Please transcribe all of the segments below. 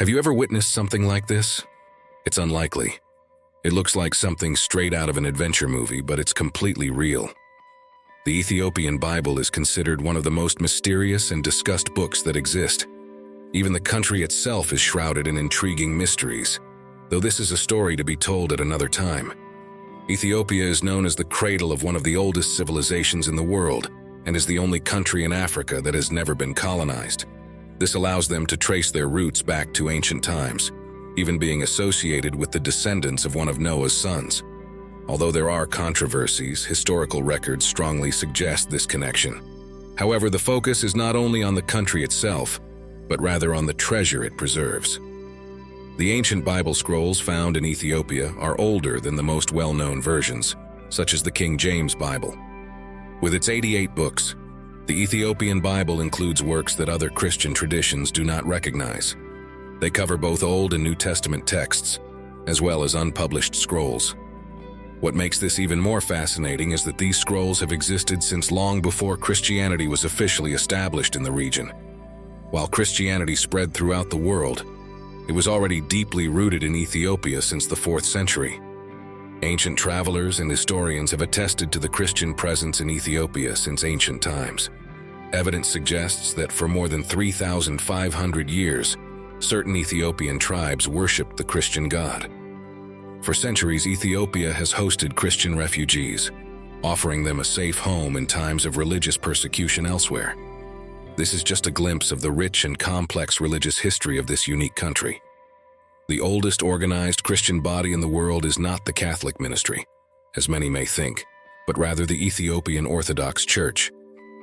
Have you ever witnessed something like this? It's unlikely. It looks like something straight out of an adventure movie, but it's completely real. The Ethiopian Bible is considered one of the most mysterious and discussed books that exist. Even the country itself is shrouded in intriguing mysteries, though this is a story to be told at another time. Ethiopia is known as the cradle of one of the oldest civilizations in the world, and is the only country in Africa that has never been colonized. This allows them to trace their roots back to ancient times, even being associated with the descendants of one of Noah's sons. Although there are controversies, historical records strongly suggest this connection. However, the focus is not only on the country itself, but rather on the treasure it preserves. The ancient Bible scrolls found in Ethiopia are older than the most well-known versions, such as the King James Bible. With its 88 books, the Ethiopian Bible includes works that other Christian traditions do not recognize. They cover both Old and New Testament texts, as well as unpublished scrolls. What makes this even more fascinating is that these scrolls have existed since long before Christianity was officially established in the region. While Christianity spread throughout the world, it was already deeply rooted in Ethiopia since the 4th century. Ancient travelers and historians have attested to the Christian presence in Ethiopia since ancient times. Evidence suggests that for more than 3,500 years, certain Ethiopian tribes worshipped the Christian God. For centuries, Ethiopia has hosted Christian refugees, offering them a safe home in times of religious persecution elsewhere. This is just a glimpse of the rich and complex religious history of this unique country. The oldest organized Christian body in the world is not the Catholic ministry, as many may think, but rather the Ethiopian Orthodox Church,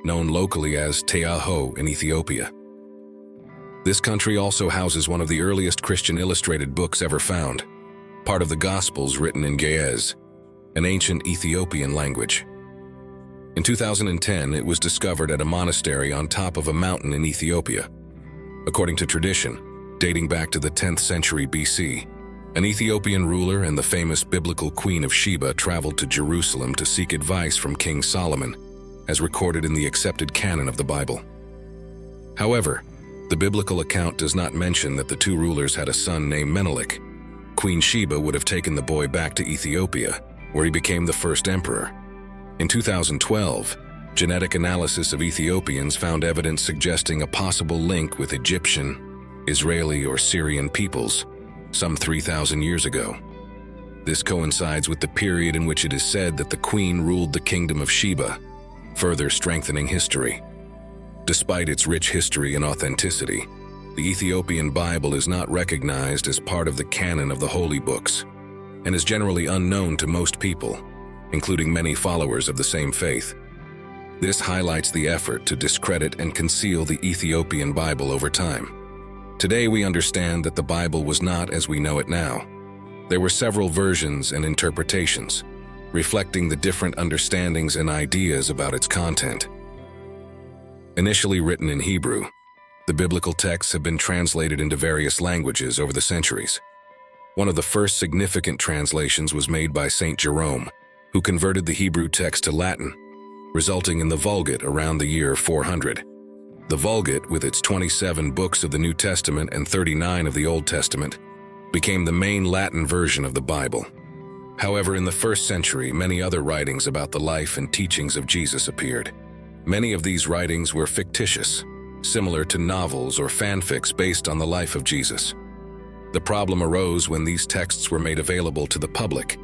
known locally as Teaho in Ethiopia. This country also houses one of the earliest Christian illustrated books ever found, part of the Gospels written in Ge'ez, an ancient Ethiopian language. In 2010, it was discovered at a monastery on top of a mountain in Ethiopia. According to tradition, dating back to the 10th century BC, an Ethiopian ruler and the famous biblical Queen of Sheba traveled to Jerusalem to seek advice from King Solomon, as recorded in the accepted canon of the Bible. However, the biblical account does not mention that the two rulers had a son named Menelik. Queen Sheba would have taken the boy back to Ethiopia, where he became the first emperor. In 2012, genetic analysis of Ethiopians found evidence suggesting a possible link with Egyptian, Israeli, or Syrian peoples, some 3,000 years ago. This coincides with the period in which it is said that the queen ruled the kingdom of Sheba, further strengthening history. Despite its rich history and authenticity, the Ethiopian Bible is not recognized as part of the canon of the holy books, and is generally unknown to most people, including many followers of the same faith. This highlights the effort to discredit and conceal the Ethiopian Bible over time. Today we understand that the Bible was not as we know it now. There were several versions and interpretations, reflecting the different understandings and ideas about its content. Initially written in Hebrew, the biblical texts have been translated into various languages over the centuries. One of the first significant translations was made by Saint Jerome, who converted the Hebrew text to Latin, resulting in the Vulgate around the year 400. The Vulgate, with its 27 books of the New Testament and 39 of the Old Testament, became the main Latin version of the Bible. However, in the 1st century, many other writings about the life and teachings of Jesus appeared. Many of these writings were fictitious, similar to novels or fanfics based on the life of Jesus. The problem arose when these texts were made available to the public,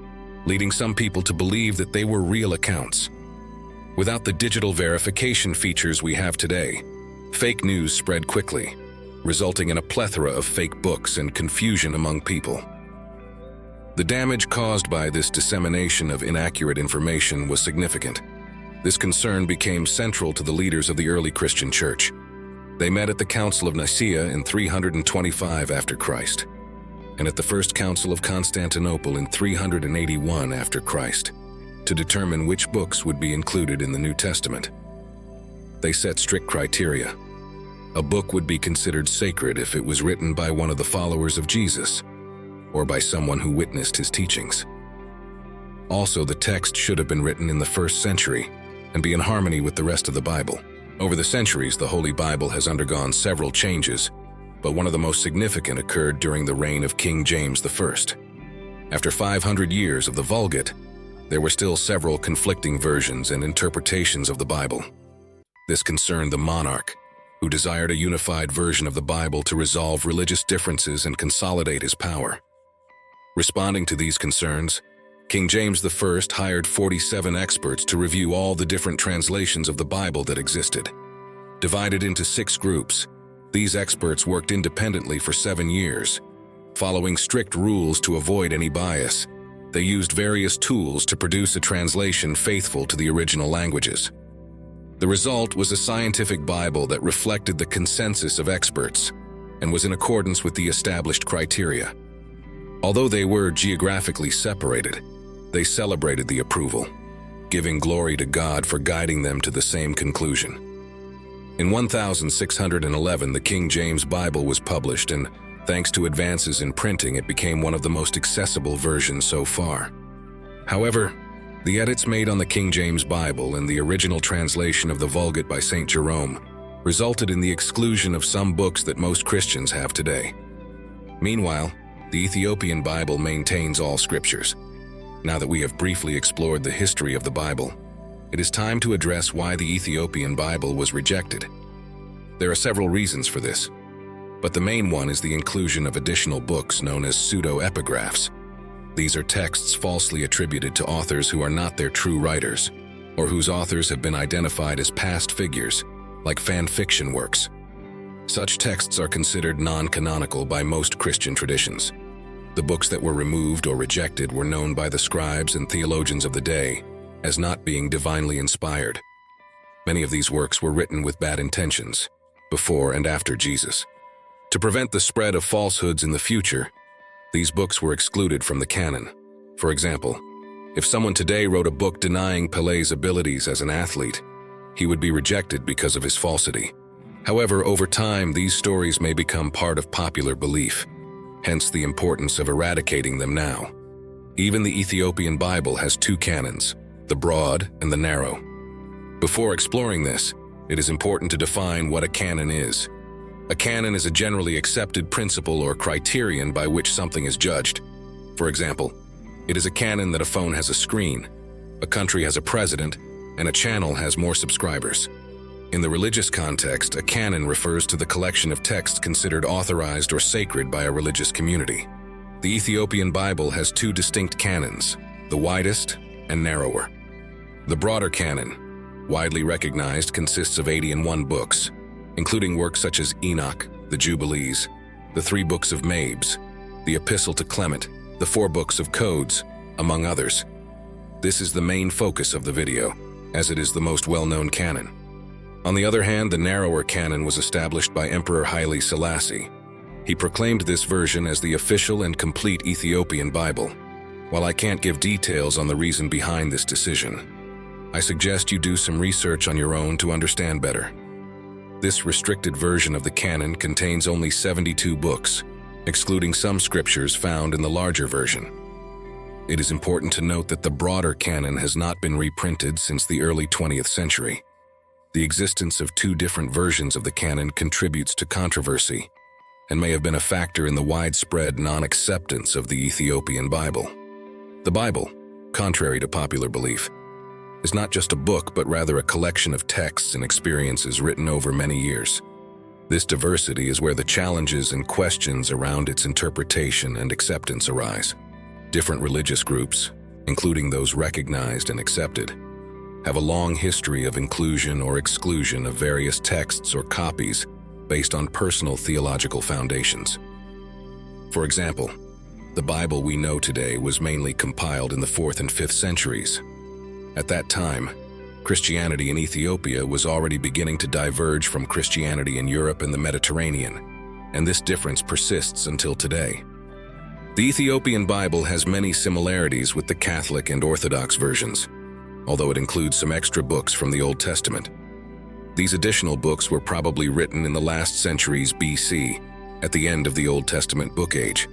leading some people to believe that they were real accounts. Without the digital verification features we have today, fake news spread quickly, resulting in a plethora of fake books and confusion among people. The damage caused by this dissemination of inaccurate information was significant. This concern became central to the leaders of the early Christian church. They met at the Council of Nicaea in 325 after Christ, and at the First Council of Constantinople in 381 after Christ, to determine which books would be included in the New Testament. They set strict criteria. A book would be considered sacred if it was written by one of the followers of Jesus, or by someone who witnessed his teachings. Also, the text should have been written in the 1st century and be in harmony with the rest of the Bible. Over the centuries, the Holy Bible has undergone several changes, but one of the most significant occurred during the reign of King James I. After 500 years of the Vulgate, there were still several conflicting versions and interpretations of the Bible. This concerned the monarch, who desired a unified version of the Bible to resolve religious differences and consolidate his power. Responding to these concerns, King James I hired 47 experts to review all the different translations of the Bible that existed. Divided into 6 groups, these experts worked independently for 7 years. Following strict rules to avoid any bias, they used various tools to produce a translation faithful to the original languages. The result was a scientific Bible that reflected the consensus of experts and was in accordance with the established criteria. Although they were geographically separated, they celebrated the approval, giving glory to God for guiding them to the same conclusion. In 1611, the King James Bible was published, and thanks to advances in printing, it became one of the most accessible versions so far. However, the edits made on the King James Bible and the original translation of the Vulgate by St. Jerome resulted in the exclusion of some books that most Christians have today. Meanwhile, the Ethiopian Bible maintains all scriptures. Now that we have briefly explored the history of the Bible, it is time to address why the Ethiopian Bible was rejected. There are several reasons for this, but the main one is the inclusion of additional books known as pseudo-epigraphs. These are texts falsely attributed to authors who are not their true writers, or whose authors have been identified as past figures, like fan fiction works. Such texts are considered non-canonical by most Christian traditions. The books that were removed or rejected were known by the scribes and theologians of the day as not being divinely inspired. Many of these works were written with bad intentions, before and after Jesus. To prevent the spread of falsehoods in the future, these books were excluded from the canon. For example, if someone today wrote a book denying Pelé's abilities as an athlete, he would be rejected because of his falsity. However, over time, these stories may become part of popular belief, hence the importance of eradicating them now. Even the Ethiopian Bible has 2 canons, the broad and the narrow. Before exploring this, it is important to define what a canon is. A canon is a generally accepted principle or criterion by which something is judged. For example, it is a canon that a phone has a screen, a country has a president, and a channel has more subscribers. In the religious context, a canon refers to the collection of texts considered authorized or sacred by a religious community. The Ethiopian Bible has 2 distinct canons, the widest and narrower. The broader canon, widely recognized, consists of 81 books, including works such as Enoch, the Jubilees, the 3 books of Mabes, the Epistle to Clement, the 4 books of Codes, among others. This is the main focus of the video, as it is the most well-known canon. On the other hand, the narrower canon was established by Emperor Haile Selassie. He proclaimed this version as the official and complete Ethiopian Bible. While I can't give details on the reason behind this decision, I suggest you do some research on your own to understand better. This restricted version of the canon contains only 72 books, excluding some scriptures found in the larger version. It is important to note that the broader canon has not been reprinted since the early 20th century. The existence of 2 different versions of the canon contributes to controversy and may have been a factor in the widespread non-acceptance of the Ethiopian Bible. The Bible, contrary to popular belief, is not just a book but rather a collection of texts and experiences written over many years. This diversity is where the challenges and questions around its interpretation and acceptance arise. Different religious groups, including those recognized and accepted, have a long history of inclusion or exclusion of various texts or copies based on personal theological foundations. For example, the Bible we know today was mainly compiled in the 4th and 5th centuries. At that time, Christianity in Ethiopia was already beginning to diverge from Christianity in Europe and the Mediterranean, and this difference persists until today. The Ethiopian Bible has many similarities with the Catholic and Orthodox versions, although it includes some extra books from the Old Testament. These additional books were probably written in the last centuries BC, at the end of the Old Testament book age,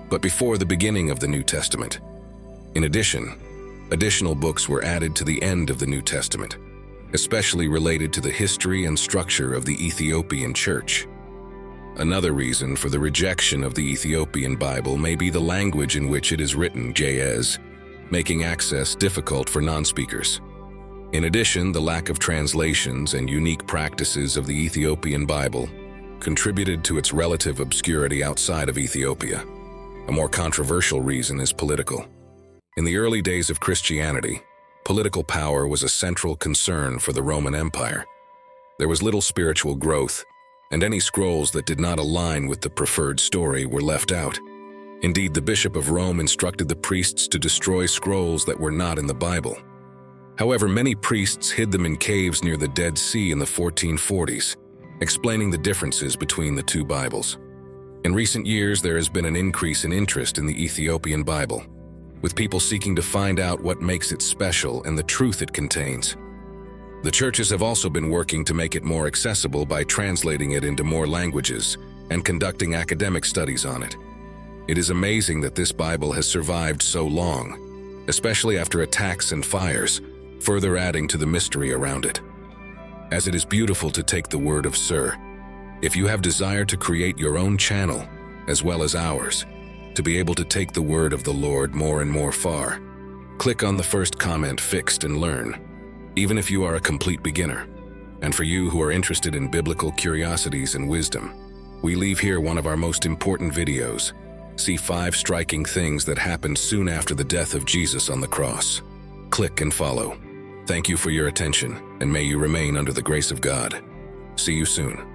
but before the beginning of the New Testament. In addition, additional books were added to the end of the New Testament, especially related to the history and structure of the Ethiopian Church. Another reason for the rejection of the Ethiopian Bible may be the language in which it is written, Ge'ez, making access difficult for non-speakers. In addition, the lack of translations and unique practices of the Ethiopian Bible contributed to its relative obscurity outside of Ethiopia. A more controversial reason is political. In the early days of Christianity, political power was a central concern for the Roman Empire. There was little spiritual growth, and any scrolls that did not align with the preferred story were left out. Indeed, the Bishop of Rome instructed the priests to destroy scrolls that were not in the Bible. However, many priests hid them in caves near the Dead Sea in the 1440s, explaining the differences between the two Bibles. In recent years, there has been an increase in interest in the Ethiopian Bible, with people seeking to find out what makes it special and the truth it contains. The churches have also been working to make it more accessible by translating it into more languages and conducting academic studies on it. It is amazing that this Bible has survived so long, especially after attacks and fires, further adding to the mystery around it. As it is beautiful to take the word of Sir, if you have desire to create your own channel, as well as ours, to be able to take the word of the Lord more and more far, click on the first comment fixed and learn, even if you are a complete beginner. And for you who are interested in biblical curiosities and wisdom, we leave here one of our most important videos. See 5 striking things that happened soon after the death of Jesus on the cross. Click and follow. Thank you for your attention, and may you remain under the grace of God. See you soon.